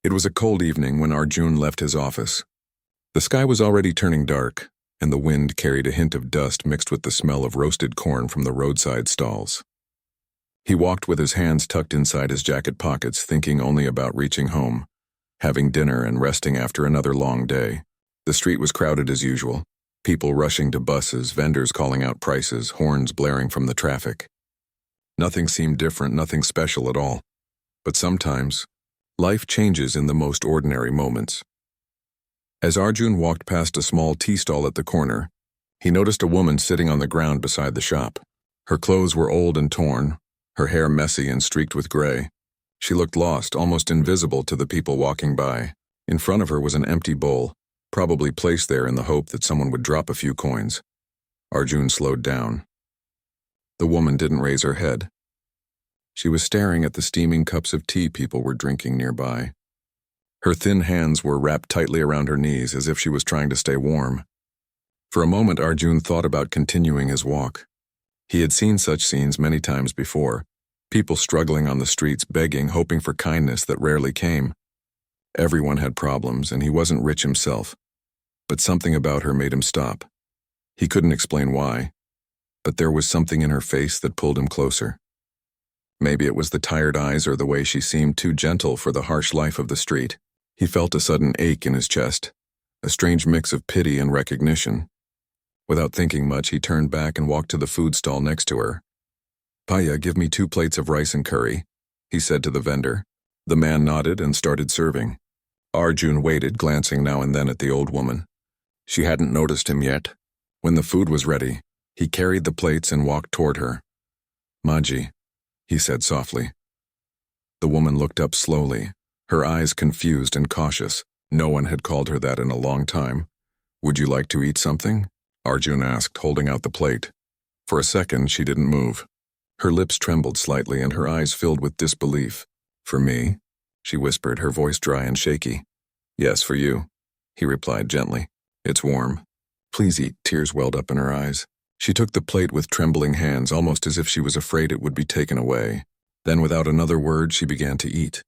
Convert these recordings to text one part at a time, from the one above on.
It was a cold evening when Arjun left his office. The sky was already turning dark, and the wind carried a hint of dust mixed with the smell of roasted corn from the roadside stalls. He walked with his hands tucked inside his jacket pockets, thinking only about reaching home, having dinner and resting after another long day. The street was crowded as usual, people rushing to buses, vendors calling out prices, horns blaring from the traffic. Nothing seemed different, nothing special at all. But sometimes, life changes in the most ordinary moments. As Arjun walked past a small tea stall at the corner, he noticed a woman sitting on the ground beside the shop. Her clothes were old and torn, her hair messy and streaked with gray. She looked lost, almost invisible to the people walking by. In front of her was an empty bowl, probably placed there in the hope that someone would drop a few coins. Arjun slowed down. The woman didn't raise her head. She was staring at the steaming cups of tea people were drinking nearby. Her thin hands were wrapped tightly around her knees as if she was trying to stay warm. For a moment, Arjun thought about continuing his walk. He had seen such scenes many times before, people struggling on the streets, begging, hoping for kindness that rarely came. Everyone had problems, and he wasn't rich himself. But something about her made him stop. He couldn't explain why, but there was something in her face that pulled him closer. Maybe it was the tired eyes or the way she seemed too gentle for the harsh life of the street. He felt a sudden ache in his chest, a strange mix of pity and recognition. Without thinking much, he turned back and walked to the food stall next to her. "Paya, give me 2 plates of rice and curry," he said to the vendor. The man nodded and started serving. Arjun waited, glancing now and then at the old woman. She hadn't noticed him yet. When the food was ready, he carried the plates and walked toward her. "Maji," he said softly. The woman looked up slowly, her eyes confused and cautious. No one had called her that in a long time. "Would you like to eat something?" Arjun asked, holding out the plate. For a second, she didn't move. Her lips trembled slightly and her eyes filled with disbelief. "For me?" she whispered, her voice dry and shaky. "Yes, for you," he replied gently. "It's warm. Please eat." Tears welled up in her eyes. She took the plate with trembling hands, almost as if she was afraid it would be taken away. Then, without another word, she began to eat.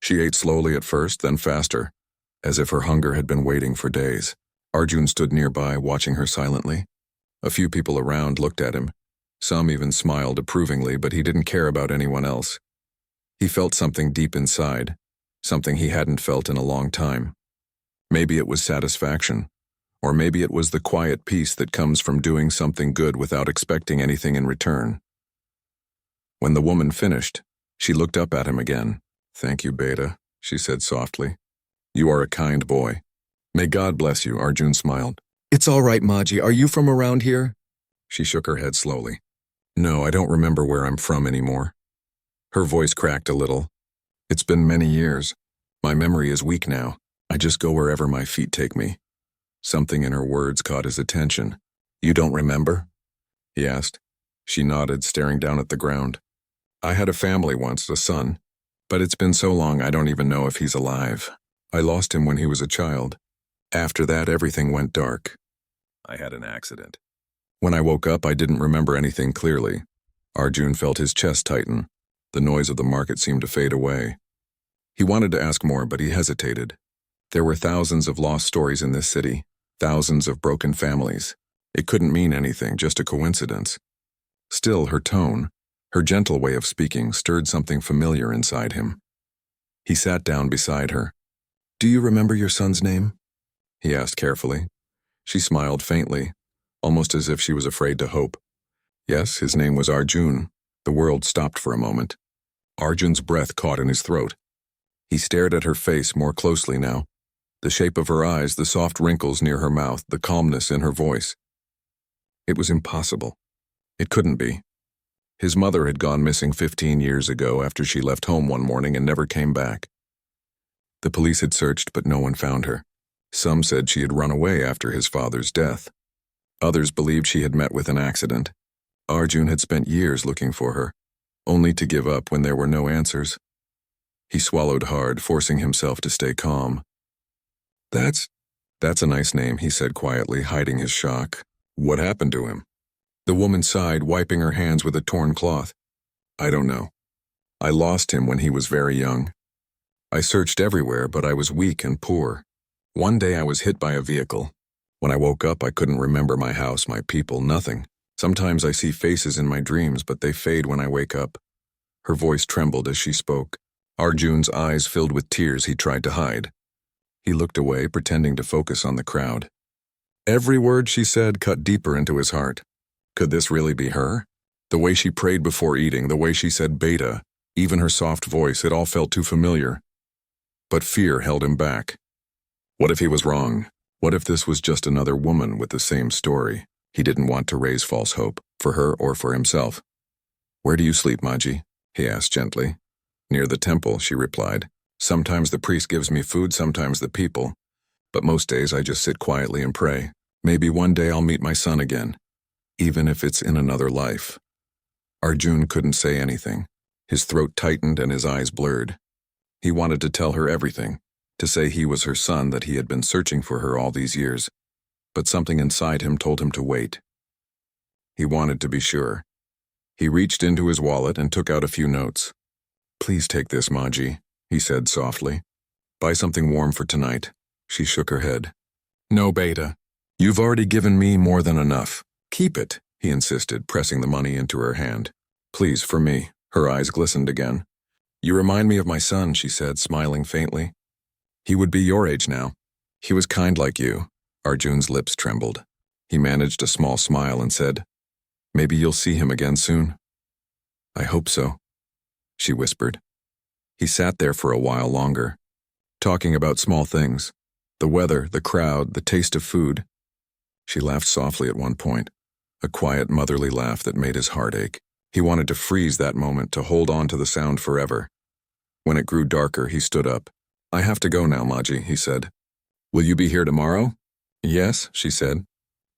She ate slowly at first, then faster, as if her hunger had been waiting for days. Arjun stood nearby, watching her silently. A few people around looked at him. Some even smiled approvingly, but he didn't care about anyone else. He felt something deep inside, something he hadn't felt in a long time. Maybe it was satisfaction, or maybe it was the quiet peace that comes from doing something good without expecting anything in return. When the woman finished, she looked up at him again. "Thank you, Beta," she said softly. "You are a kind boy." "May God bless you," Arjun smiled. "It's all right, Maji. Are you from around here?" She shook her head slowly. "No, I don't remember where I'm from anymore." Her voice cracked a little. "It's been many years. My memory is weak now. I just go wherever my feet take me." Something in her words caught his attention. "You don't remember?" he asked. She nodded, staring down at the ground. "I had a family once, a son. But it's been so long I don't even know if he's alive. I lost him when he was a child. After that, everything went dark. I had an accident. When I woke up, I didn't remember anything clearly." Arjun felt his chest tighten. The noise of the market seemed to fade away. He wanted to ask more, but he hesitated. There were thousands of lost stories in this city, thousands of broken families. It couldn't mean anything, just a coincidence. Still, her tone, her gentle way of speaking, stirred something familiar inside him. He sat down beside her. "Do you remember your son's name?" he asked carefully. She smiled faintly, almost as if she was afraid to hope. "Yes, his name was Arjun." The world stopped for a moment. Arjun's breath caught in his throat. He stared at her face more closely now. The shape of her eyes, the soft wrinkles near her mouth, the calmness in her voice. It was impossible. It couldn't be. His mother had gone missing 15 years ago after she left home one morning and never came back. The police had searched, but no one found her. Some said she had run away after his father's death. Others believed she had met with an accident. Arjun had spent years looking for her, only to give up when there were no answers. He swallowed hard, forcing himself to stay calm. That's a nice name," he said quietly, hiding his shock. "What happened to him?" The woman sighed, wiping her hands with a torn cloth. "I don't know. I lost him when he was very young. I searched everywhere, but I was weak and poor. One day I was hit by a vehicle. When I woke up, I couldn't remember my house, my people, nothing. Sometimes I see faces in my dreams, but they fade when I wake up." Her voice trembled as she spoke. Arjun's eyes filled with tears he tried to hide. He looked away, pretending to focus on the crowd. Every word she said cut deeper into his heart. Could this really be her? The way she prayed before eating, the way she said beta, even her soft voice, it all felt too familiar. But fear held him back. What if he was wrong? What if this was just another woman with the same story? He didn't want to raise false hope, for her or for himself. "Where do you sleep, Maji?" he asked gently. "Near the temple," she replied. "Sometimes the priest gives me food, sometimes the people. But most days I just sit quietly and pray. Maybe one day I'll meet my son again, even if it's in another life." Arjun couldn't say anything. His throat tightened and his eyes blurred. He wanted to tell her everything, to say he was her son, that he had been searching for her all these years. But something inside him told him to wait. He wanted to be sure. He reached into his wallet and took out a few notes. "Please take this, Maji," he said softly. "Buy something warm for tonight." She shook her head. "No, Beta. You've already given me more than enough. Keep it," he insisted, pressing the money into her hand. "Please, for me." Her eyes glistened again. "You remind me of my son," she said, smiling faintly. "He would be your age now. He was kind like you." Arjun's lips trembled. He managed a small smile and said, "Maybe you'll see him again soon." "I hope so," she whispered. He sat there for a while longer, talking about small things. The weather, the crowd, the taste of food. She laughed softly at one point, a quiet motherly laugh that made his heart ache. He wanted to freeze that moment, to hold on to the sound forever. When it grew darker, he stood up. "I have to go now, Maji," he said. "Will you be here tomorrow?" "Yes," she said.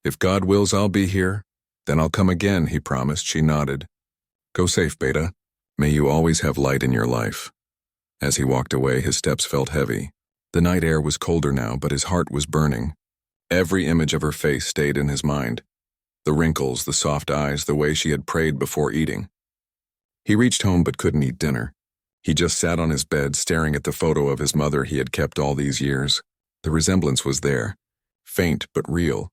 "If God wills, I'll be here. Then I'll come again," he promised. She nodded. "Go safe, Beta. May you always have light in your life." As he walked away, his steps felt heavy. The night air was colder now, but his heart was burning. Every image of her face stayed in his mind. The wrinkles, the soft eyes, the way she had prayed before eating. He reached home but couldn't eat dinner. He just sat on his bed, staring at the photo of his mother he had kept all these years. The resemblance was there, faint but real.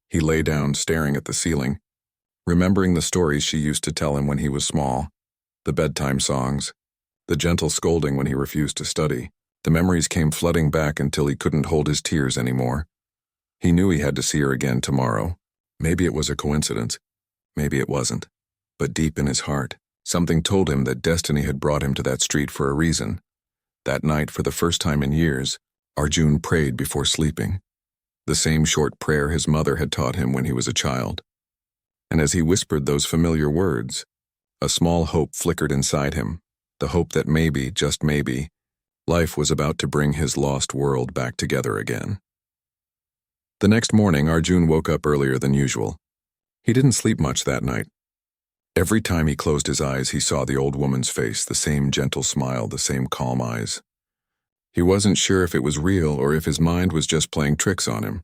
He lay down, staring at the ceiling, remembering the stories she used to tell him when he was small, the bedtime songs, the gentle scolding when he refused to study. The memories came flooding back until he couldn't hold his tears anymore. He knew he had to see her again tomorrow. Maybe it was a coincidence. Maybe it wasn't. But deep in his heart, something told him that destiny had brought him to that street for a reason. That night, for the first time in years, Arjun prayed before sleeping. The same short prayer his mother had taught him when he was a child. And as he whispered those familiar words, a small hope flickered inside him, the hope that maybe, just maybe, life was about to bring his lost world back together again. The next morning, Arjun woke up earlier than usual. He didn't sleep much that night. Every time he closed his eyes, he saw the old woman's face, the same gentle smile, the same calm eyes. He wasn't sure if it was real or if his mind was just playing tricks on him.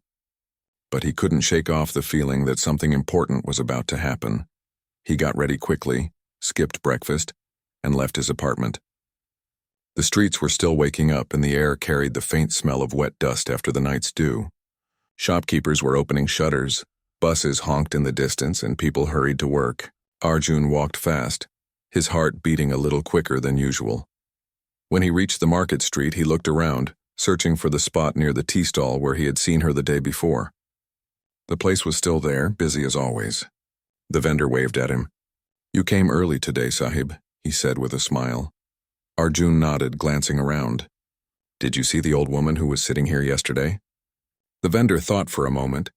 But he couldn't shake off the feeling that something important was about to happen. He got ready quickly, skipped breakfast, and left his apartment. The streets were still waking up, and the air carried the faint smell of wet dust after the night's dew. Shopkeepers were opening shutters, buses honked in the distance, and people hurried to work. Arjun walked fast, his heart beating a little quicker than usual. When he reached the market street, he looked around, searching for the spot near the tea stall where he had seen her the day before. The place was still there, busy as always. The vendor waved at him. "You came early today, Sahib," he said with a smile. Arjun nodded, glancing around. "Did you see the old woman who was sitting here yesterday?" The vendor thought for a moment.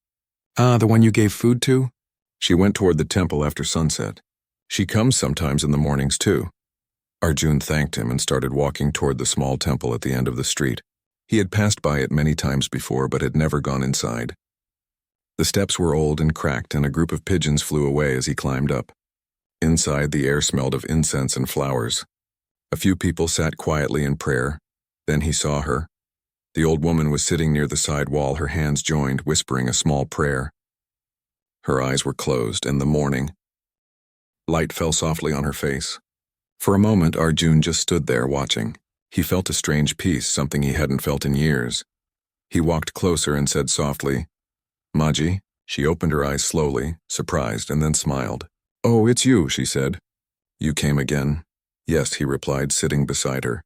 "Ah, the one you gave food to? She went toward the temple after sunset. She comes sometimes in the mornings too." Arjun thanked him and started walking toward the small temple at the end of the street. He had passed by it many times before but had never gone inside. The steps were old and cracked, and a group of pigeons flew away as he climbed up. Inside, the air smelled of incense and flowers. A few people sat quietly in prayer. Then he saw her. The old woman was sitting near the side wall, her hands joined, whispering a small prayer. Her eyes were closed, and the morning light fell softly on her face. For a moment, Arjun just stood there watching. He felt a strange peace, something he hadn't felt in years. He walked closer and said softly, "Maji?" She opened her eyes slowly, surprised, and then smiled. "Oh, it's you," she said. "You came again?" "Yes," he replied, sitting beside her.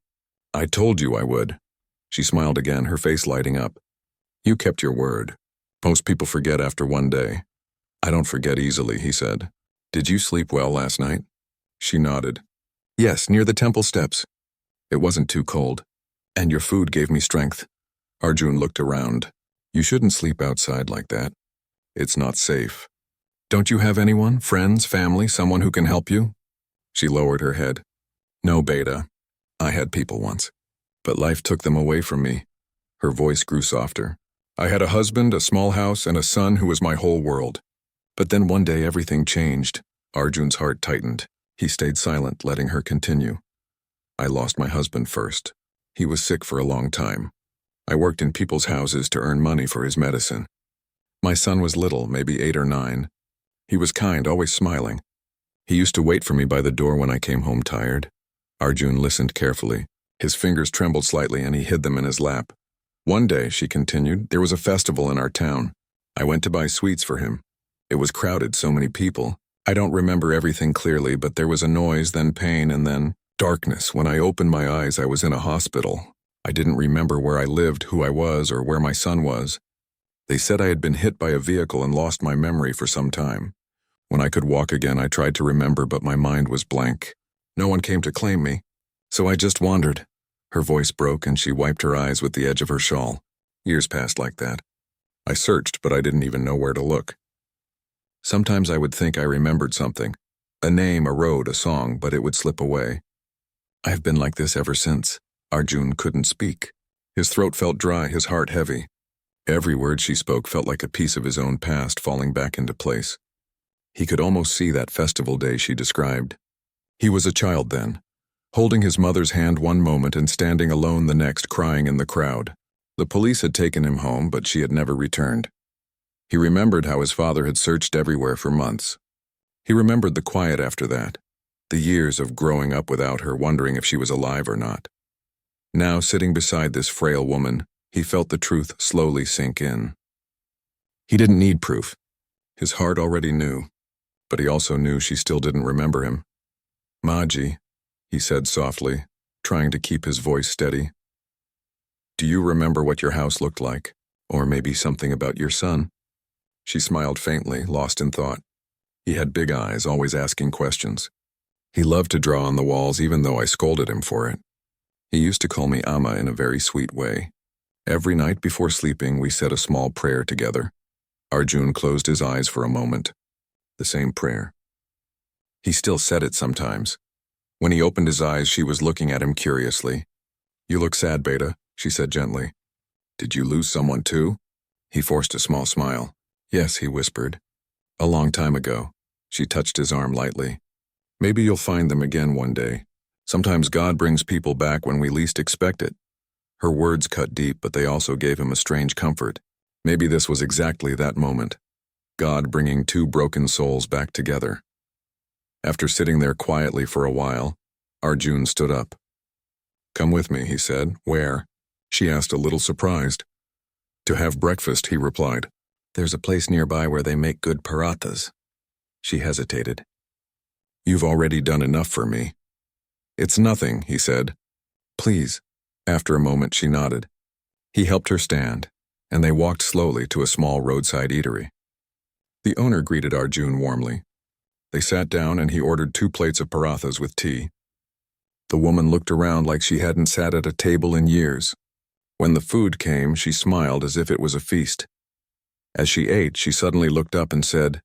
"I told you I would." She smiled again, her face lighting up. "You kept your word. Most people forget after one day." "I don't forget easily," he said. "Did you sleep well last night?" She nodded. "Yes, near the temple steps. It wasn't too cold. And your food gave me strength." Arjun looked around. "You shouldn't sleep outside like that. It's not safe. Don't you have anyone, friends, family, someone who can help you?" She lowered her head. "No, Beta. I had people once, but life took them away from me." Her voice grew softer. "I had a husband, a small house, and a son who was my whole world. But then one day everything changed." Arjun's heart tightened. He stayed silent, letting her continue. "I lost my husband first. He was sick for a long time. I worked in people's houses to earn money for his medicine. My son was little, maybe 8 or 9. He was kind, always smiling. He used to wait for me by the door when I came home tired." Arjun listened carefully. His fingers trembled slightly and he hid them in his lap. "One day," she continued, "there was a festival in our town. I went to buy sweets for him. It was crowded, so many people. I don't remember everything clearly, but there was a noise, then pain, and then darkness. When I opened my eyes, I was in a hospital. I didn't remember where I lived, who I was, or where my son was. They said I had been hit by a vehicle and lost my memory for some time. When I could walk again, I tried to remember, but my mind was blank. No one came to claim me, so I just wandered." Her voice broke and she wiped her eyes with the edge of her shawl. "Years passed like that. I searched, but I didn't even know where to look. Sometimes I would think I remembered something, a name, a road, a song, but it would slip away. I've been like this ever since." Arjun couldn't speak. His throat felt dry, his heart heavy. Every word she spoke felt like a piece of his own past falling back into place. He could almost see that festival day she described. He was a child then, holding his mother's hand one moment and standing alone the next, crying in the crowd. The police had taken him home, but she had never returned. He remembered how his father had searched everywhere for months. He remembered the quiet after that, the years of growing up without her, wondering if she was alive or not. Now, sitting beside this frail woman, he felt the truth slowly sink in. He didn't need proof. His heart already knew, but he also knew she still didn't remember him. "Maji," he said softly, trying to keep his voice steady. "Do you remember what your house looked like? Or maybe something about your son?" She smiled faintly, lost in thought. He had big eyes, always asking questions. He loved to draw on the walls, even though I scolded him for it. He used to call me Amma in a very sweet way. Every night before sleeping, we said a small prayer together. Arjun closed his eyes for a moment. The same prayer. He still said it sometimes. When he opened his eyes, she was looking at him curiously. "You look sad, Beta," she said gently. "Did you lose someone too?" He forced a small smile. "Yes," he whispered. "A long time ago." She touched his arm lightly. "Maybe you'll find them again one day. Sometimes God brings people back when we least expect it." Her words cut deep, but they also gave him a strange comfort. Maybe this was exactly that moment. God bringing two broken souls back together. After sitting there quietly for a while, Arjun stood up. "Come with me," he said. "Where?" She asked, a little surprised. "To have breakfast," he replied. "There's a place nearby where they make good parathas." She hesitated. "You've already done enough for me." "It's nothing," he said. "Please." After a moment, she nodded. He helped her stand, and they walked slowly to a small roadside eatery. The owner greeted Arjun warmly. They sat down and he ordered 2 plates of parathas with tea. The woman looked around like she hadn't sat at a table in years. When the food came, she smiled as if it was a feast. As she ate, she suddenly looked up and said,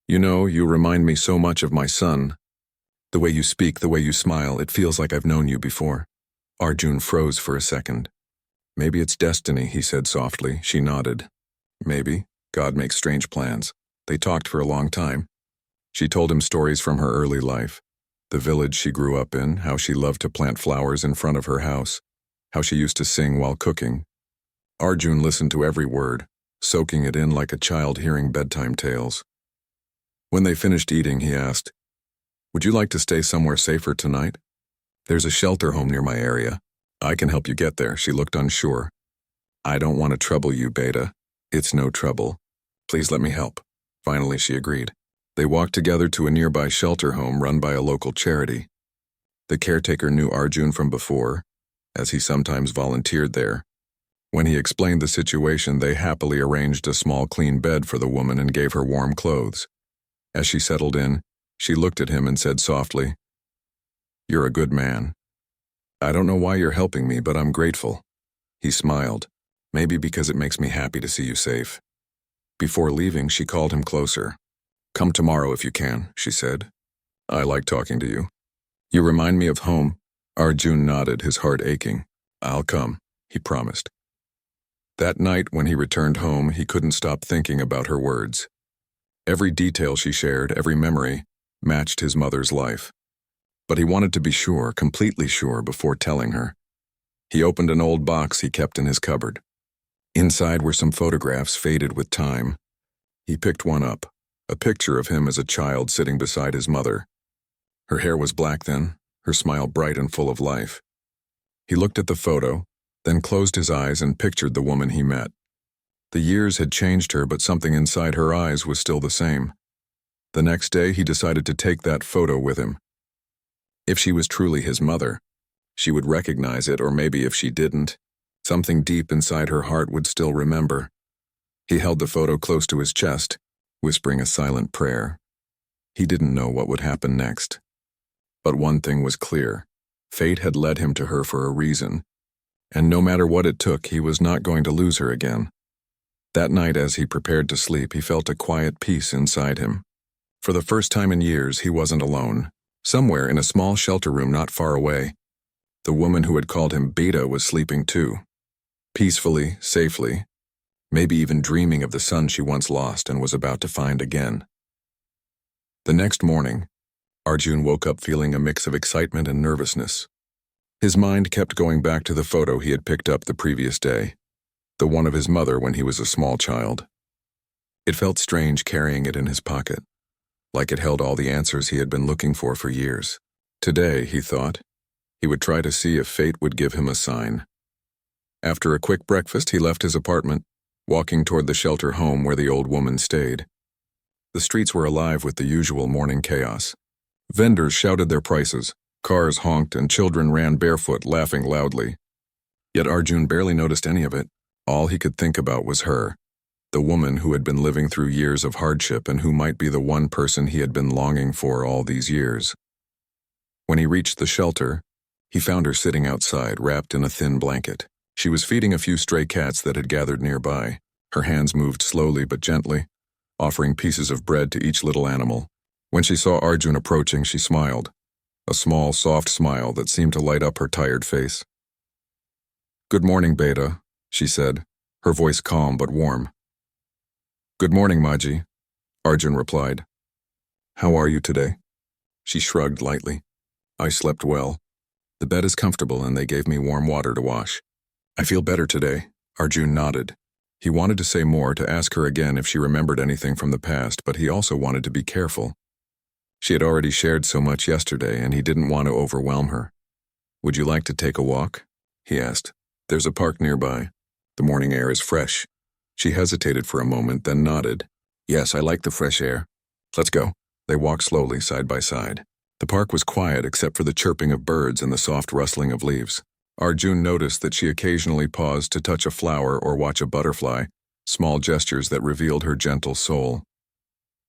"You know, you remind me so much of my son. The way you speak, the way you smile, it feels like I've known you before." Arjun froze for a second. "Maybe it's destiny," he said softly. She nodded. "Maybe. God makes strange plans." They talked for a long time. She told him stories from her early life, the village she grew up in, how she loved to plant flowers in front of her house, how she used to sing while cooking. Arjun listened to every word, soaking it in like a child hearing bedtime tales. When they finished eating, he asked, "Would you like to stay somewhere safer tonight?" There's a shelter home near my area. I can help you get there. She looked unsure. I don't want to trouble you, Beta. It's no trouble. Please let me help. Finally, she agreed. They walked together to a nearby shelter home run by a local charity. The caretaker knew Arjun from before, as he sometimes volunteered there. When he explained the situation, they happily arranged a small clean bed for the woman and gave her warm clothes. As she settled in, she looked at him and said softly, "You're a good man. I don't know why you're helping me, but I'm grateful." He smiled, maybe because it makes me happy to see you safe. Before leaving, she called him closer. "Come tomorrow if you can," she said. "I like talking to you. You remind me of home." Arjun nodded, his heart aching. "I'll come," he promised. That night, when he returned home, he couldn't stop thinking about her words. Every detail she shared, every memory, matched his mother's life. But he wanted to be sure, completely sure, before telling her. He opened an old box he kept in his cupboard. Inside were some photographs faded with time. He picked one up, a picture of him as a child sitting beside his mother. Her hair was black then, her smile bright and full of life. He looked at the photo, then closed his eyes and pictured the woman he met. The years had changed her, but something inside her eyes was still the same. The next day, he decided to take that photo with him. If she was truly his mother, she would recognize it, or maybe if she didn't, something deep inside her heart would still remember. He held the photo close to his chest, whispering a silent prayer. He didn't know what would happen next. But one thing was clear. Fate had led him to her for a reason, and no matter what it took, he was not going to lose her again. That night, as he prepared to sleep, he felt a quiet peace inside him. For the first time in years, he wasn't alone. Somewhere in a small shelter room not far away, the woman who had called him Beta was sleeping too. Peacefully, safely, maybe even dreaming of the son she once lost and was about to find again. The next morning, Arjun woke up feeling a mix of excitement and nervousness. His mind kept going back to the photo he had picked up the previous day, the one of his mother when he was a small child. It felt strange carrying it in his pocket, like it held all the answers he had been looking for years. Today, he thought, he would try to see if fate would give him a sign. After a quick breakfast, he left his apartment, walking toward the shelter home where the old woman stayed. The streets were alive with the usual morning chaos. Vendors shouted their prices, cars honked, and children ran barefoot, laughing loudly. Yet Arjun barely noticed any of it. All he could think about was her, the woman who had been living through years of hardship and who might be the one person he had been longing for all these years. When he reached the shelter, he found her sitting outside, wrapped in a thin blanket. She was feeding a few stray cats that had gathered nearby. Her hands moved slowly but gently, offering pieces of bread to each little animal. When she saw Arjun approaching, she smiled, a small, soft smile that seemed to light up her tired face. "Good morning, Beta," she said, her voice calm but warm. "Good morning, Maji," Arjun replied. "How are you today?" She shrugged lightly. "I slept well. The bed is comfortable and they gave me warm water to wash. I feel better today." Arjun nodded. He wanted to say more, to ask her again if she remembered anything from the past, but he also wanted to be careful. She had already shared so much yesterday, and he didn't want to overwhelm her. "Would you like to take a walk?" he asked. "There's a park nearby. The morning air is fresh." She hesitated for a moment, then nodded. "Yes, I like the fresh air. Let's go." They walked slowly, side by side. The park was quiet except for the chirping of birds and the soft rustling of leaves. Arjun noticed that she occasionally paused to touch a flower or watch a butterfly, small gestures that revealed her gentle soul.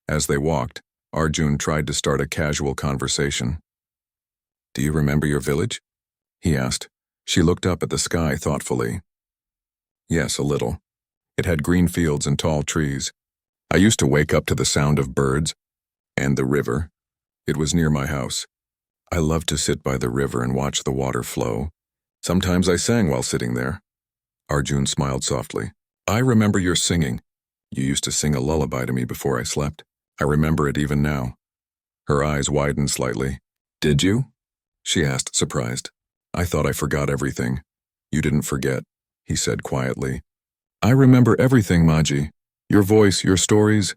As they walked, Arjun tried to start a casual conversation. "Do you remember your village?" he asked. She looked up at the sky thoughtfully. "Yes, a little. It had green fields and tall trees. I used to wake up to the sound of birds and the river. It was near my house. I loved to sit by the river and watch the water flow. Sometimes I sang while sitting there." Arjun smiled softly. "I remember your singing. You used to sing a lullaby to me before I slept. I remember it even now." Her eyes widened slightly. "Did you?" she asked, surprised. "I thought I forgot everything." "You didn't forget," he said quietly. "I remember everything, Maji. Your voice, your stories.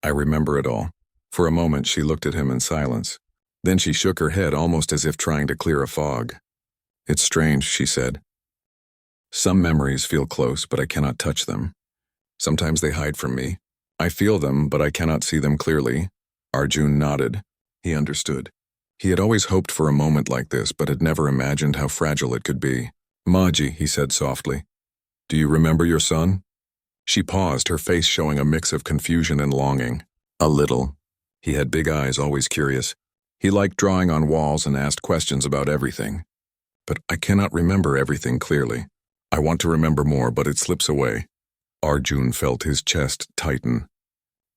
I remember it all." For a moment, she looked at him in silence. Then she shook her head almost as if trying to clear a fog. It's strange, she said. Some memories feel close, but I cannot touch them. Sometimes they hide from me. I feel them, but I cannot see them clearly. Arjun nodded. He understood. He had always hoped for a moment like this, but had never imagined how fragile it could be. Maji, he said softly. Do you remember your son? She paused, her face showing a mix of confusion and longing. A little. He had big eyes, always curious. He liked drawing on walls and asked questions about everything. But I cannot remember everything clearly. I want to remember more, but it slips away. Arjun felt his chest tighten.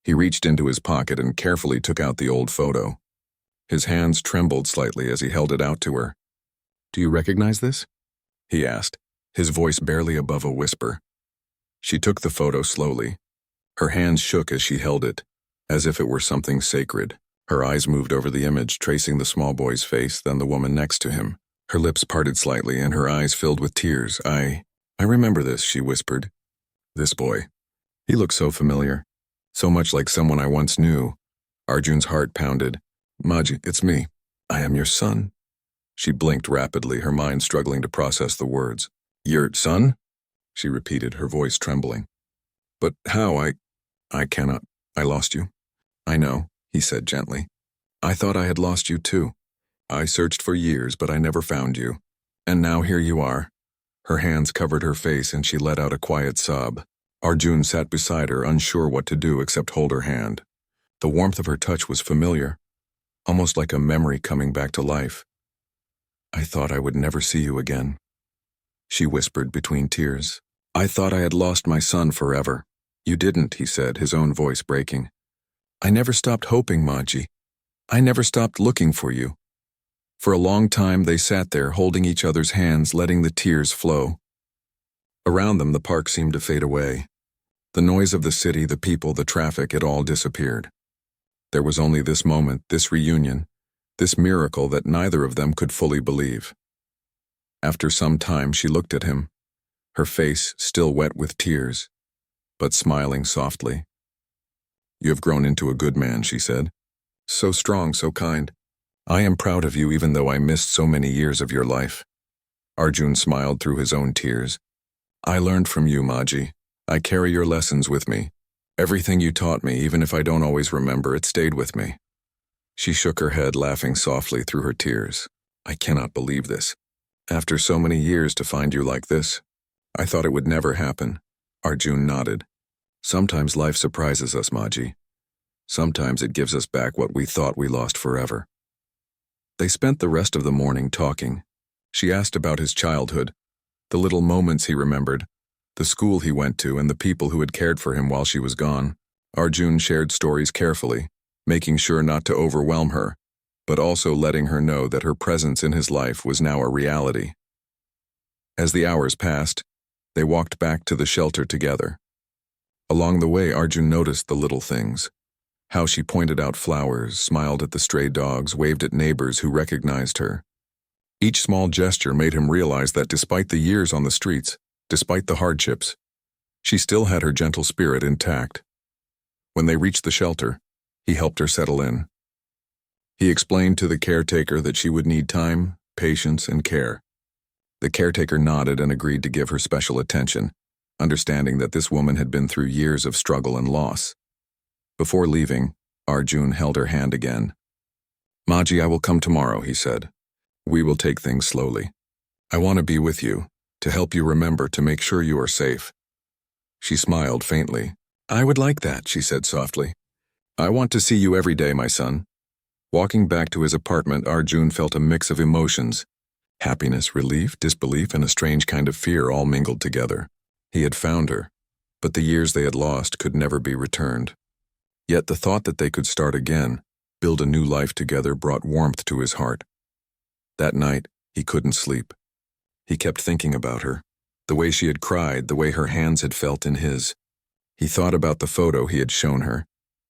He reached into his pocket and carefully took out the old photo. His hands trembled slightly as he held it out to her. Do you recognize this? He asked, his voice barely above a whisper. She took the photo slowly. Her hands shook as she held it, as if it were something sacred. Her eyes moved over the image, tracing the small boy's face, then the woman next to him. Her lips parted slightly and her eyes filled with tears. I remember this, she whispered. This boy. He looked so familiar. So much like someone I once knew. Arjun's heart pounded. Maji, it's me. I am your son. She blinked rapidly, her mind struggling to process the words. Your son? She repeated, her voice trembling. But how? I cannot. I lost you. I know, he said gently. I thought I had lost you too. I searched for years, but I never found you. And now here you are. Her hands covered her face and she let out a quiet sob. Arjun sat beside her, unsure what to do except hold her hand. The warmth of her touch was familiar, almost like a memory coming back to life. I thought I would never see you again, she whispered between tears. I thought I had lost my son forever. You didn't, he said, his own voice breaking. I never stopped hoping, Maji. I never stopped looking for you. For a long time they sat there, holding each other's hands, letting the tears flow. Around them the park seemed to fade away. The noise of the city, the people, the traffic, it all disappeared. There was only this moment, this reunion, this miracle that neither of them could fully believe. After some time she looked at him, her face still wet with tears, but smiling softly. You have grown into a good man, she said. So strong, so kind. I am proud of you even though I missed so many years of your life. Arjun smiled through his own tears. I learned from you, Maji. I carry your lessons with me. Everything you taught me, even if I don't always remember, it stayed with me. She shook her head, laughing softly through her tears. I cannot believe this. After so many years to find you like this. I thought it would never happen. Arjun nodded. Sometimes life surprises us, Maji. Sometimes it gives us back what we thought we lost forever. They spent the rest of the morning talking. She asked about his childhood, the little moments he remembered, the school he went to and the people who had cared for him while she was gone. Arjun shared stories carefully, making sure not to overwhelm her, but also letting her know that her presence in his life was now a reality. As the hours passed, they walked back to the shelter together. Along the way, Arjun noticed the little things. How she pointed out flowers, smiled at the stray dogs, waved at neighbors who recognized her. Each small gesture made him realize that despite the years on the streets, despite the hardships, she still had her gentle spirit intact. When they reached the shelter, he helped her settle in. He explained to the caretaker that she would need time, patience, and care. The caretaker nodded and agreed to give her special attention, understanding that this woman had been through years of struggle and loss. Before leaving, Arjun held her hand again. Maji, I will come tomorrow, he said. We will take things slowly. I want to be with you, to help you remember, to make sure you are safe. She smiled faintly. I would like that, she said softly. I want to see you every day, my son. Walking back to his apartment, Arjun felt a mix of emotions. Happiness, relief, disbelief, and a strange kind of fear all mingled together. He had found her, but the years they had lost could never be returned. Yet the thought that they could start again, build a new life together, brought warmth to his heart. That night, he couldn't sleep. He kept thinking about her, the way she had cried, the way her hands had felt in his. He thought about the photo he had shown her,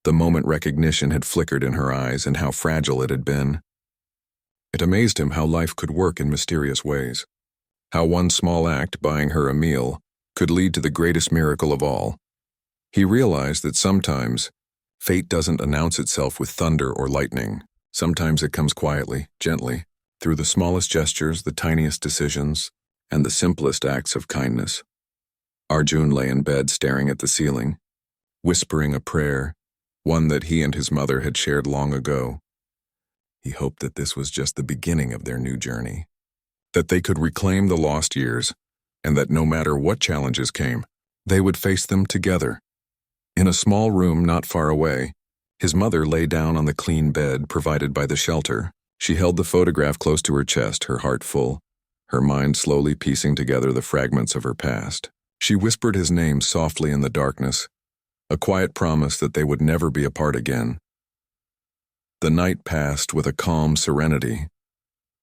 the moment recognition had flickered in her eyes and how fragile it had been. It amazed him how life could work in mysterious ways. How one small act, buying her a meal, could lead to the greatest miracle of all. He realized that sometimes, fate doesn't announce itself with thunder or lightning. Sometimes it comes quietly, gently, through the smallest gestures, the tiniest decisions, and the simplest acts of kindness. Arjun lay in bed staring at the ceiling, whispering a prayer, one that he and his mother had shared long ago. He hoped that this was just the beginning of their new journey, that they could reclaim the lost years, and that no matter what challenges came, they would face them together. In a small room not far away, his mother lay down on the clean bed provided by the shelter. She held the photograph close to her chest, her heart full, her mind slowly piecing together the fragments of her past. She whispered his name softly in the darkness, a quiet promise that they would never be apart again. The night passed with a calm serenity,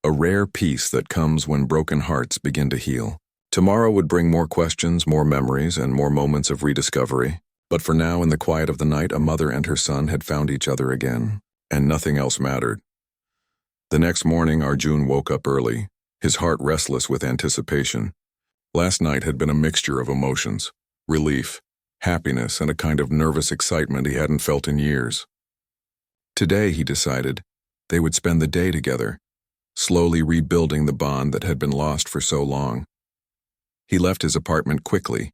a rare peace that comes when broken hearts begin to heal. Tomorrow would bring more questions, more memories, and more moments of rediscovery. But for now, in the quiet of the night, a mother and her son had found each other again, and nothing else mattered. The next morning, Arjun woke up early, his heart restless with anticipation. Last night had been a mixture of emotions, relief, happiness, and a kind of nervous excitement he hadn't felt in years. Today, he decided, they would spend the day together, slowly rebuilding the bond that had been lost for so long. He left his apartment quickly,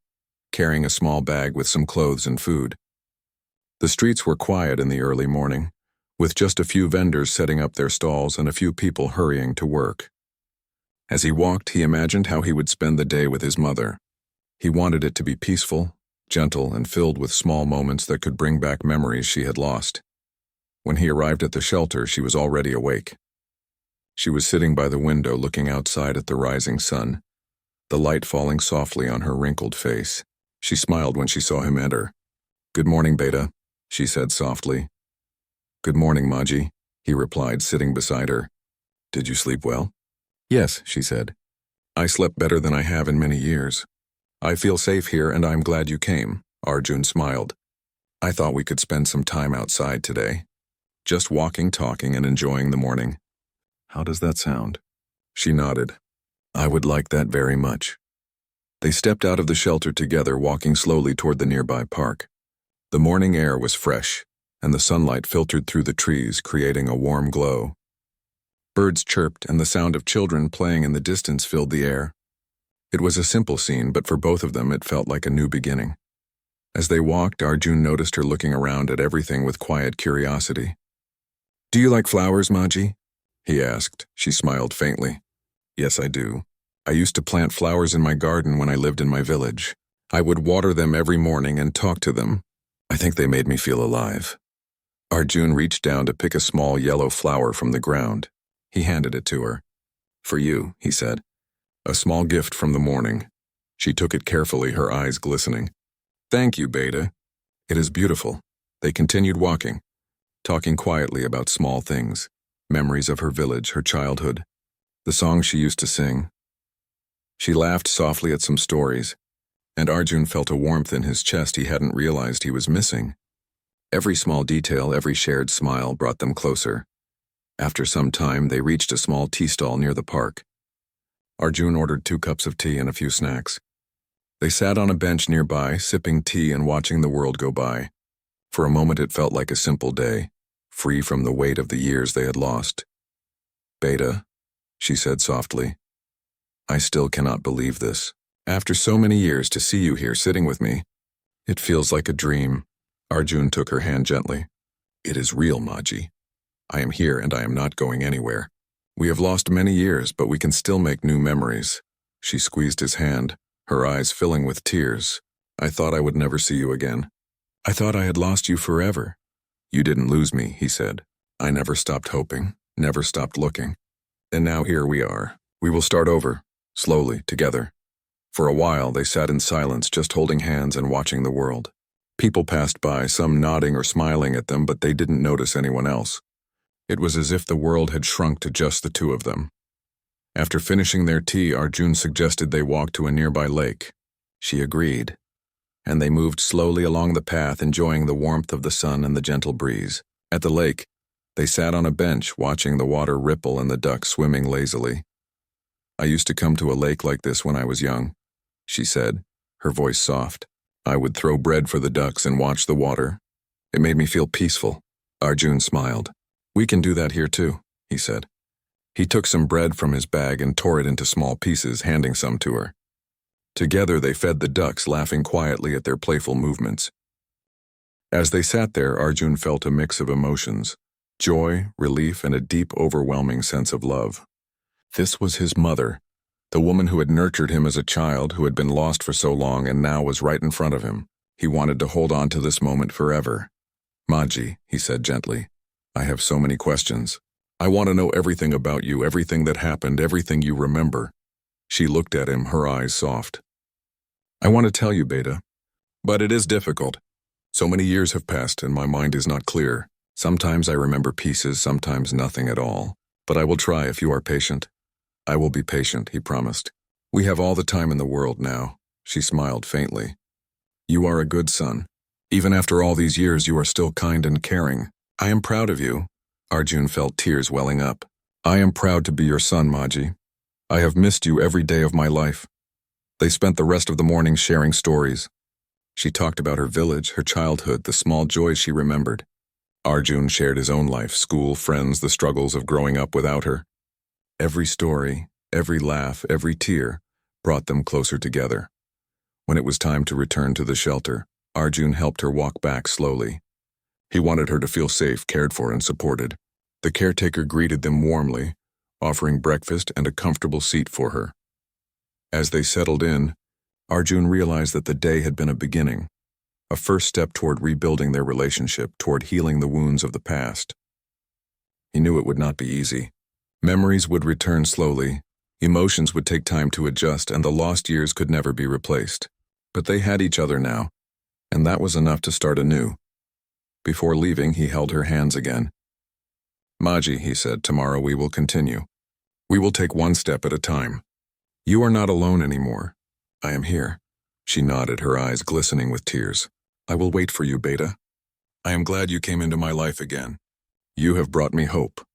carrying a small bag with some clothes and food. The streets were quiet in the early morning, with just a few vendors setting up their stalls and a few people hurrying to work. As he walked, he imagined how he would spend the day with his mother. He wanted it to be peaceful, gentle, and filled with small moments that could bring back memories she had lost. When he arrived at the shelter, she was already awake. She was sitting by the window looking outside at the rising sun, the light falling softly on her wrinkled face. She smiled when she saw him enter. "Good morning, Beta," she said softly. "Good morning, Maji," he replied, sitting beside her. "Did you sleep well?" "Yes," she said. "I slept better than I have in many years. I feel safe here and I'm glad you came," Arjun smiled. "I thought we could spend some time outside today. Just walking, talking, and enjoying the morning. How does that sound?" She nodded. "I would like that very much." They stepped out of the shelter together, walking slowly toward the nearby park. The morning air was fresh, and the sunlight filtered through the trees, creating a warm glow. Birds chirped, and the sound of children playing in the distance filled the air. It was a simple scene, but for both of them it felt like a new beginning. As they walked, Arjun noticed her looking around at everything with quiet curiosity. "Do you like flowers, Maji?" he asked. She smiled faintly. "Yes, I do. I used to plant flowers in my garden when I lived in my village. I would water them every morning and talk to them. I think they made me feel alive." Arjun reached down to pick a small yellow flower from the ground. He handed it to her. "For you," he said. "A small gift from the morning." She took it carefully, her eyes glistening. "Thank you, Beta. It is beautiful." They continued walking, talking quietly about small things, memories of her village, her childhood, the songs she used to sing. She laughed softly at some stories, and Arjun felt a warmth in his chest he hadn't realized he was missing. Every small detail, every shared smile brought them closer. After some time, they reached a small tea stall near the park. Arjun ordered 2 cups of tea and a few snacks. They sat on a bench nearby, sipping tea and watching the world go by. For a moment it felt like a simple day, free from the weight of the years they had lost. "Beta," she said softly, "I still cannot believe this. After so many years, to see you here sitting with me, it feels like a dream." Arjun took her hand gently. "It is real, Maji. I am here and I am not going anywhere. We have lost many years, but we can still make new memories." She squeezed his hand, her eyes filling with tears. "I thought I would never see you again. I thought I had lost you forever." "You didn't lose me," he said. "I never stopped hoping, never stopped looking. And now here we are. We will start over, slowly, together." For a while, they sat in silence, just holding hands and watching the world. People passed by, some nodding or smiling at them, but they didn't notice anyone else. It was as if the world had shrunk to just the two of them. After finishing their tea, Arjun suggested they walk to a nearby lake. She agreed, and they moved slowly along the path, enjoying the warmth of the sun and the gentle breeze. At the lake, they sat on a bench, watching the water ripple and the ducks swimming lazily. "I used to come to a lake like this when I was young," she said, her voice soft. "I would throw bread for the ducks and watch the water. It made me feel peaceful." Arjun smiled. We can do that here too, he said. He took some bread from his bag and tore it into small pieces, handing some to her. Together they fed the ducks, laughing quietly at their playful movements. As they sat there, Arjun felt a mix of emotions: joy, relief, and a deep, overwhelming sense of love. This was his mother, the woman who had nurtured him as a child, who had been lost for so long and now was right in front of him. He wanted to hold on to this moment forever. "Maji," he said gently, "I have so many questions. I want to know everything about you, everything that happened, everything you remember." She looked at him, her eyes soft. "I want to tell you, Beta, but it is difficult. So many years have passed and my mind is not clear. Sometimes I remember pieces, sometimes nothing at all. But I will try if you are patient." "I will be patient," he promised. "We have all the time in the world now." She smiled faintly. "You are a good son. Even after all these years, you are still kind and caring. I am proud of you." Arjun felt tears welling up. "I am proud to be your son, Maji. I have missed you every day of my life." They spent the rest of the morning sharing stories. She talked about her village, her childhood, the small joys she remembered. Arjun shared his own life, school, friends, the struggles of growing up without her. Every story, every laugh, every tear brought them closer together. When it was time to return to the shelter, Arjun helped her walk back slowly. He wanted her to feel safe, cared for, and supported. The caretaker greeted them warmly, offering breakfast and a comfortable seat for her. As they settled in, Arjun realized that the day had been a beginning, a first step toward rebuilding their relationship, toward healing the wounds of the past. He knew it would not be easy. Memories would return slowly, emotions would take time to adjust, and the lost years could never be replaced. But they had each other now, and that was enough to start anew. Before leaving, he held her hands again. "Maji," he said, "tomorrow we will continue. We will take one step at a time. You are not alone anymore. I am here." She nodded, her eyes glistening with tears. "I will wait for you, Beta. I am glad you came into my life again. You have brought me hope."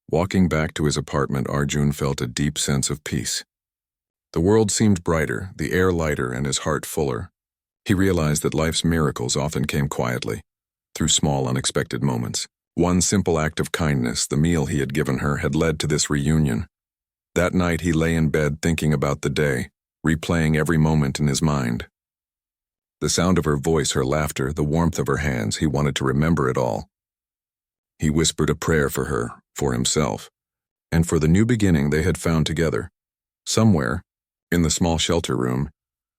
Walking back to his apartment, Arjun felt a deep sense of peace. The world seemed brighter, the air lighter, and his heart fuller. He realized that life's miracles often came quietly, through small, unexpected moments. One simple act of kindness, the meal he had given her, had led to this reunion. That night he lay in bed thinking about the day, replaying every moment in his mind. The sound of her voice, her laughter, the warmth of her hands, he wanted to remember it all. He whispered a prayer for her, for himself, and for the new beginning they had found together. Somewhere, in the small shelter room,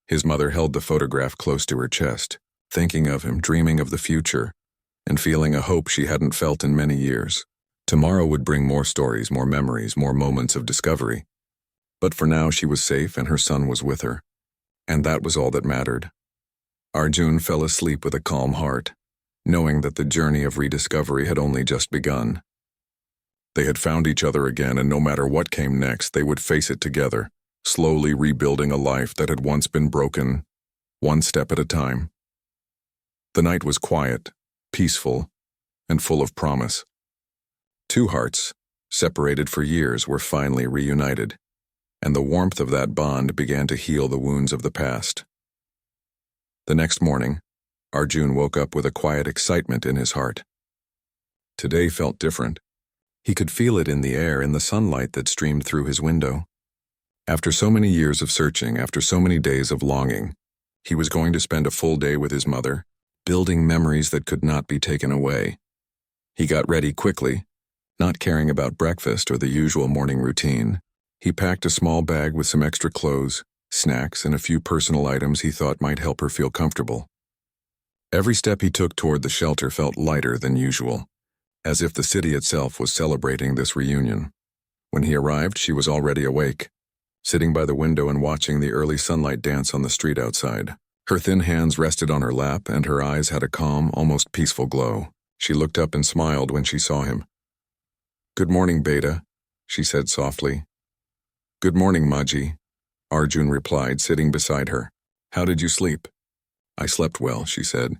his mother held the photograph close to her chest, thinking of him, dreaming of the future, and feeling a hope she hadn't felt in many years. Tomorrow would bring more stories, more memories, more moments of discovery. But for now she was safe and her son was with her, and that was all that mattered. Arjun fell asleep with a calm heart, knowing that the journey of rediscovery had only just begun. They had found each other again, and no matter what came next, they would face it together, slowly rebuilding a life that had once been broken, one step at a time. The night was quiet, peaceful, and full of promise. Two hearts, separated for years, were finally reunited, and the warmth of that bond began to heal the wounds of the past. The next morning, Arjun woke up with a quiet excitement in his heart. Today felt different. He could feel it in the air, in the sunlight that streamed through his window. After so many years of searching, after so many days of longing, he was going to spend a full day with his mother, building memories that could not be taken away. He got ready quickly, not caring about breakfast or the usual morning routine. He packed a small bag with some extra clothes, snacks, and a few personal items he thought might help her feel comfortable. Every step he took toward the shelter felt lighter than usual, as if the city itself was celebrating this reunion. When he arrived, she was already awake, sitting by the window and watching the early sunlight dance on the street outside. Her thin hands rested on her lap, and her eyes had a calm, almost peaceful glow. She looked up and smiled when she saw him. "Good morning, Beta," she said softly. "Good morning, Maji," Arjun replied, sitting beside her. "How did you sleep?" "I slept well," she said.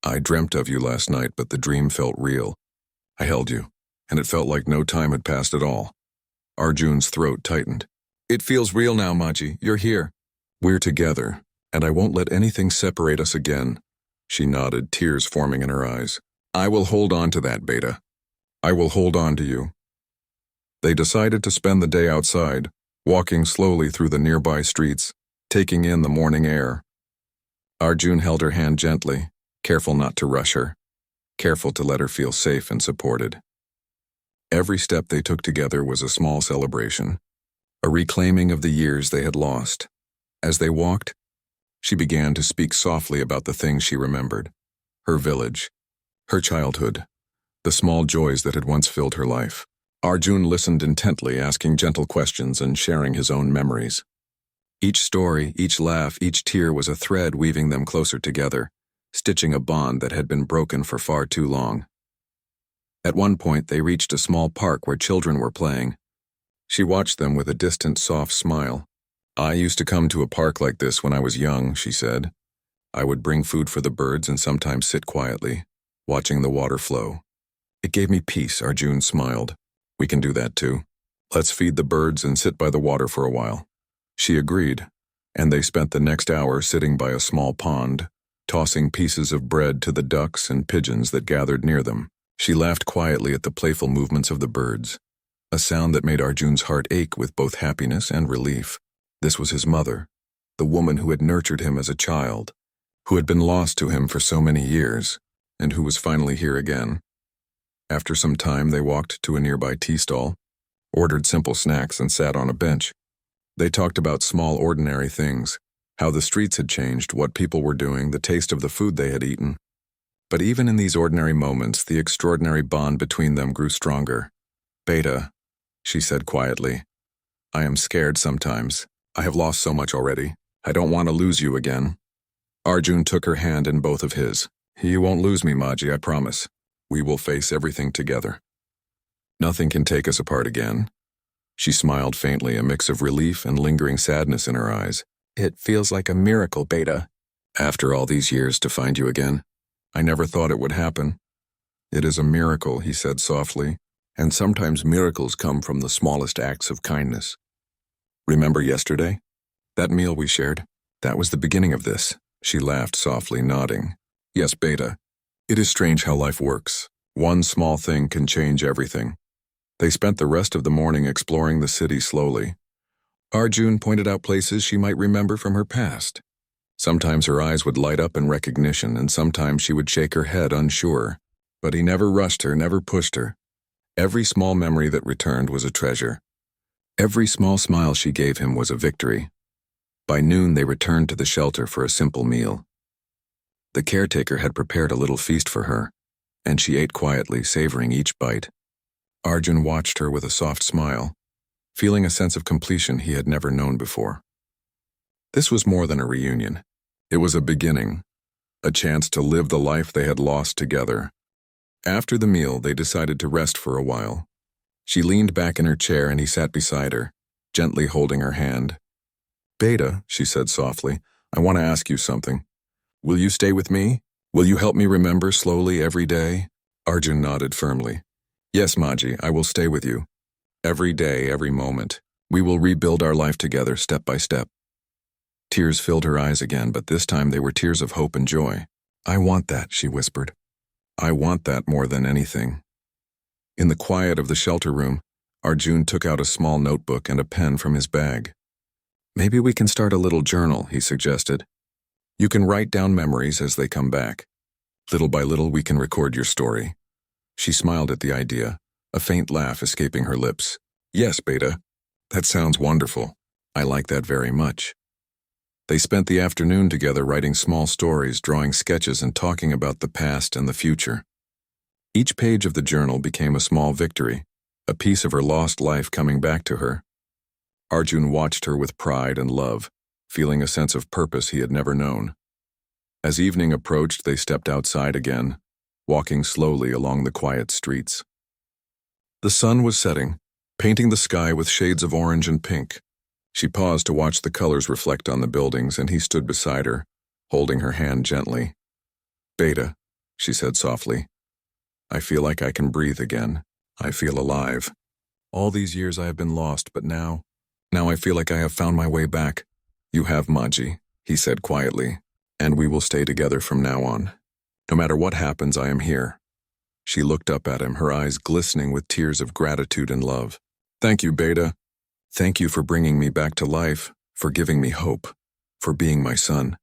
"I dreamt of you last night, but the dream felt real. I held you, and it felt like no time had passed at all." Arjun's throat tightened. "It feels real now, Maji. You're here. We're together, and I won't let anything separate us again." She nodded, tears forming in her eyes. "I will hold on to that, Beta." I will hold on to you. They decided to spend the day outside, walking slowly through the nearby streets, taking in the morning air. Arjun held her hand gently, careful not to rush her, careful to let her feel safe and supported. Every step they took together was a small celebration, a reclaiming of the years they had lost. As they walked, she began to speak softly about the things she remembered, her village, her childhood, the small joys that had once filled her life. Arjun listened intently, asking gentle questions and sharing his own memories. Each story, each laugh, each tear was a thread weaving them closer together, stitching a bond that had been broken for far too long. At one point, they reached a small park where children were playing. She watched them with a distant, soft smile. I used to come to a park like this when I was young, she said. I would bring food for the birds and sometimes sit quietly, watching the water flow. It gave me peace, Arjun smiled. We can do that too. Let's feed the birds and sit by the water for a while. She agreed, and they spent the next hour sitting by a small pond, tossing pieces of bread to the ducks and pigeons that gathered near them. She laughed quietly at the playful movements of the birds, a sound that made Arjun's heart ache with both happiness and relief. This was his mother, the woman who had nurtured him as a child, who had been lost to him for so many years, and who was finally here again. After some time, they walked to a nearby tea stall, ordered simple snacks, and sat on a bench. They talked about small, ordinary things, how the streets had changed, what people were doing, the taste of the food they had eaten. But even in these ordinary moments, the extraordinary bond between them grew stronger. Beta, she said quietly, I am scared sometimes. I have lost so much already. I don't want to lose you again. Arjun took her hand in both of his. You won't lose me, Maji, I promise. We will face everything together. Nothing can take us apart again. She smiled faintly, a mix of relief and lingering sadness in her eyes. It feels like a miracle, Beta. After all these years to find you again. I never thought it would happen. It is a miracle, he said softly, and sometimes miracles come from the smallest acts of kindness. Remember yesterday? That meal we shared? That was the beginning of this. She laughed softly, nodding. Yes, Beta. It is strange how life works. One small thing can change everything. They spent the rest of the morning exploring the city slowly. Arjun pointed out places she might remember from her past. Sometimes her eyes would light up in recognition, and sometimes she would shake her head unsure. But he never rushed her, never pushed her. Every small memory that returned was a treasure. Every small smile she gave him was a victory. By noon, they returned to the shelter for a simple meal. The caretaker had prepared a little feast for her, and she ate quietly, savoring each bite. Arjun watched her with a soft smile, feeling a sense of completion he had never known before. This was more than a reunion. It was a beginning, a chance to live the life they had lost together. After the meal, they decided to rest for a while. She leaned back in her chair and he sat beside her, gently holding her hand. Beta, she said softly, I want to ask you something. Will you stay with me? Will you help me remember slowly every day? Arjun nodded firmly. Yes, Maji, I will stay with you. Every day, every moment. We will rebuild our life together, step by step. Tears filled her eyes again, but this time they were tears of hope and joy. I want that, she whispered. I want that more than anything. In the quiet of the shelter room, Arjun took out a small notebook and a pen from his bag. Maybe we can start a little journal, he suggested. You can write down memories as they come back. Little by little, we can record your story. She smiled at the idea, a faint laugh escaping her lips. Yes, Beta. That sounds wonderful. I like that very much. They spent the afternoon together writing small stories, drawing sketches, and talking about the past and the future. Each page of the journal became a small victory, a piece of her lost life coming back to her. Arjun watched her with pride and love, feeling a sense of purpose he had never known. As evening approached, they stepped outside again, walking slowly along the quiet streets. The sun was setting, painting the sky with shades of orange and pink. She paused to watch the colors reflect on the buildings, and he stood beside her, holding her hand gently. Beta, she said softly, I feel like I can breathe again. I feel alive. All these years I have been lost, but now I feel like I have found my way back. You have, Maji, he said quietly, and we will stay together from now on. No matter what happens, I am here. She looked up at him, her eyes glistening with tears of gratitude and love. Thank you, Beta. Thank you for bringing me back to life, for giving me hope, for being my son.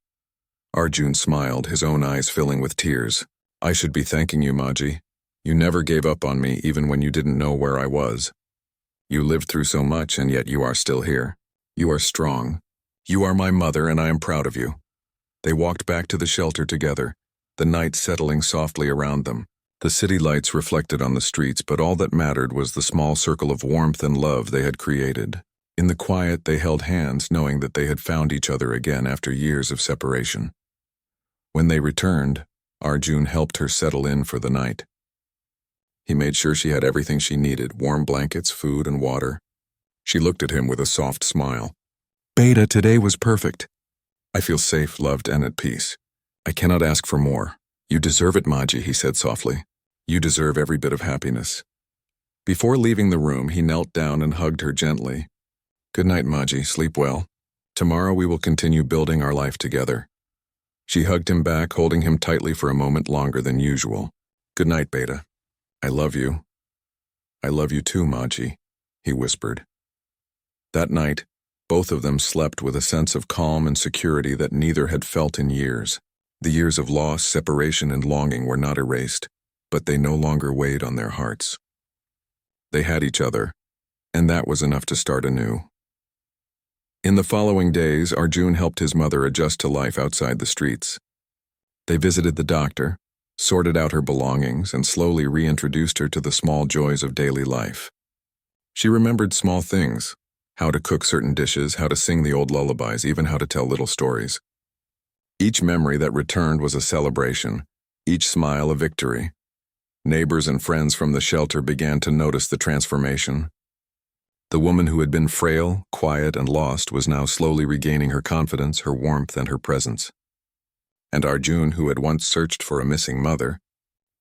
Arjun smiled, his own eyes filling with tears. I should be thanking you, Maji. You never gave up on me even when you didn't know where I was. You lived through so much and yet you are still here. You are strong. You are my mother and I am proud of you. They walked back to the shelter together, the night settling softly around them. The city lights reflected on the streets, but all that mattered was the small circle of warmth and love they had created. In the quiet, they held hands, knowing that they had found each other again after years of separation. When they returned, Arjun helped her settle in for the night. He made sure she had everything she needed, warm blankets, food, and water. She looked at him with a soft smile. Beta, today was perfect. I feel safe, loved, and at peace. I cannot ask for more. You deserve it, Maji, he said softly. You deserve every bit of happiness. Before leaving the room, he knelt down and hugged her gently. Good night, Maji. Sleep well. Tomorrow we will continue building our life together. She hugged him back, holding him tightly for a moment longer than usual. Good night, Beta. I love you. I love you too, Maji, he whispered. That night, both of them slept with a sense of calm and security that neither had felt in years. The years of loss, separation, and longing were not erased, but they no longer weighed on their hearts. They had each other, and that was enough to start anew. In the following days, Arjun helped his mother adjust to life outside the streets. They visited the doctor, sorted out her belongings, and slowly reintroduced her to the small joys of daily life. She remembered small things, how to cook certain dishes, how to sing the old lullabies, even how to tell little stories. Each memory that returned was a celebration, each smile a victory. Neighbors and friends from the shelter began to notice the transformation. The woman who had been frail, quiet, and lost was now slowly regaining her confidence, her warmth, and her presence. And Arjun, who had once searched for a missing mother,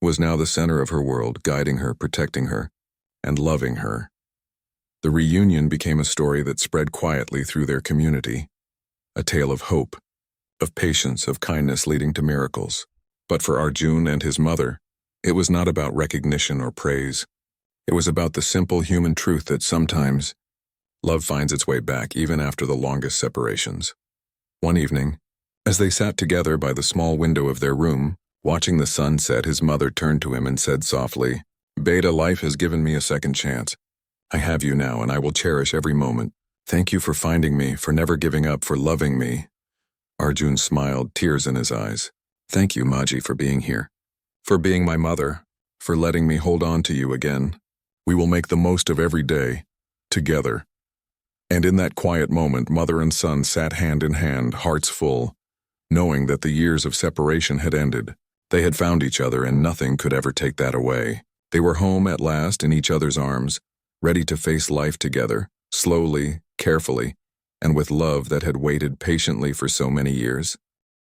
was now the center of her world, guiding her, protecting her, and loving her. The reunion became a story that spread quietly through their community, a tale of hope, of patience, of kindness leading to miracles. But for Arjun and his mother, it was not about recognition or praise. It was about the simple human truth that sometimes love finds its way back even after the longest separations. One evening, as they sat together by the small window of their room, watching the sun set, his mother turned to him and said softly, Beta, life has given me a second chance. I have you now, and I will cherish every moment. Thank you for finding me, for never giving up, for loving me. Arjun smiled, tears in his eyes. Thank you, Maji, for being here, for being my mother, for letting me hold on to you again. We will make the most of every day, together. And in that quiet moment, mother and son sat hand in hand, hearts full, knowing that the years of separation had ended. They had found each other, and nothing could ever take that away. They were home at last in each other's arms, ready to face life together, slowly, carefully, and with love that had waited patiently for so many years.